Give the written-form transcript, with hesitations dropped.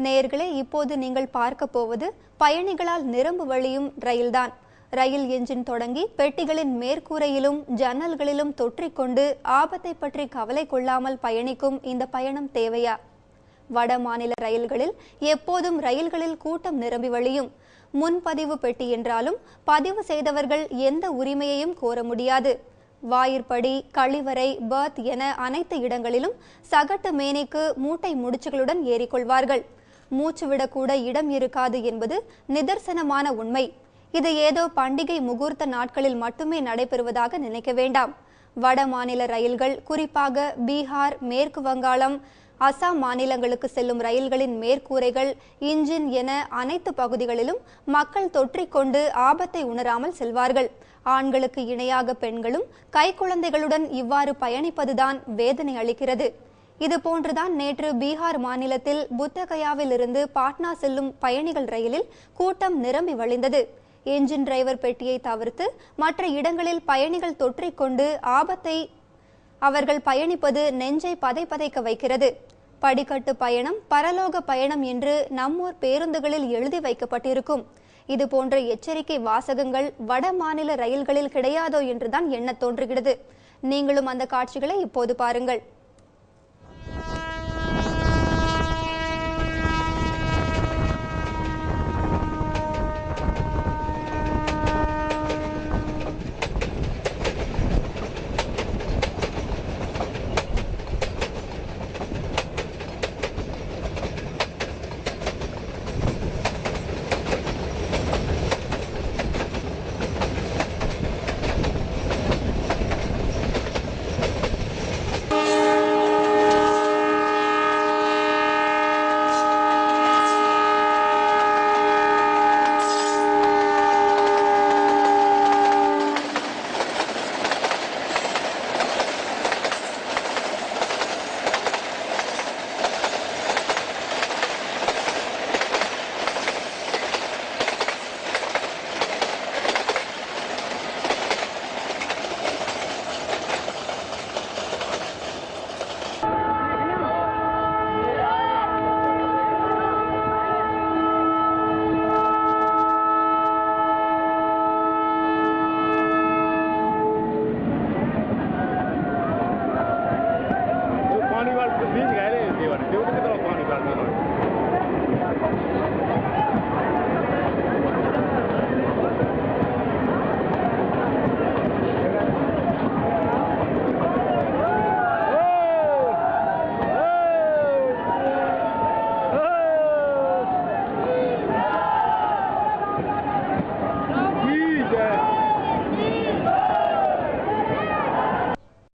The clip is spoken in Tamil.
நேயர்களே, இப்போது நீங்கள் பார்க்க போவது பயணிகளால் நிரம்பு வழியும் ரயில்தான். ரயில் என்ஜின் தொடங்கி பெட்டிகளின் மேற்கூரையிலும் ஜன்னல்களிலும் தொற்றிக்கொண்டு ஆபத்தை பற்றி கவலை கொள்ளாமல் பயணிக்கும் இந்த பயணம் தேவையா? வட மாநில ரயில்களில் எப்போதும் ரயில்களில் கூட்டம் நிரம்பி வழியும். முன்பதிவு பெட்டி என்றாலும் பதிவு செய்தவர்கள் எந்த உரிமையையும் கோர முடியாது. வாயிற்படி, கழிவறை, பர்த் என அனைத்து இடங்களிலும் சகட்டு மேனிக்கு மூட்டை முடிச்சுகளுடன் ஏறிக்கொள்வார்கள். மூச்சு விடக்கூட இடம் இருக்காது என்பது நிதர்சனமான உண்மை. இது ஏதோ பண்டிகை முகூர்த்த நாட்களில் மட்டுமே நடைபெறுவதாக நினைக்க வேண்டாம். வட மாநில ரயில்கள், குறிப்பாக பீகார், மேற்கு வங்காளம், அசாம் மாநிலங்களுக்கு செல்லும் ரயில்களின் மேற்கூரைகள், இன்ஜின் என அனைத்து பகுதிகளிலும் மக்கள் தொற்றிக்கொண்டு ஆபத்தை உணராமல் செல்வார்கள். ஆண்களுக்கு இணையாக பெண்களும் கைக்குழந்தைகளுடன் இவ்வாறு பயணிப்பதுதான் வேதனை அளிக்கிறது. இது போன்றுதான் நேற்று பீகார் மாநிலத்தில் புத்தகயாவில் இருந்து பாட்னா செல்லும் பயணிகள் ரயிலில் கூட்டம் நிரம்பி வழிந்தது. என்ஜின் டிரைவர் பெட்டியை தவிர்த்து மற்ற இடங்களில் பயணிகள் தொற்றிக்கொண்டு ஆபத்தை அவர்கள் பயணிப்பது நெஞ்சை பதைக்க வைக்கிறது. படிக்கட்டு பயணம் பரலோக பயணம் என்று நம்மூர் பேருந்துகளில் எழுதி வைக்கப்பட்டிருக்கும். இது போன்ற எச்சரிக்கை வாசகங்கள் வட மாநில ரயில்களில் கிடையாதோ என்றுதான் எண்ண தோன்றுகிறது. நீங்களும் அந்த காட்சிகளை இப்போது பாருங்கள்.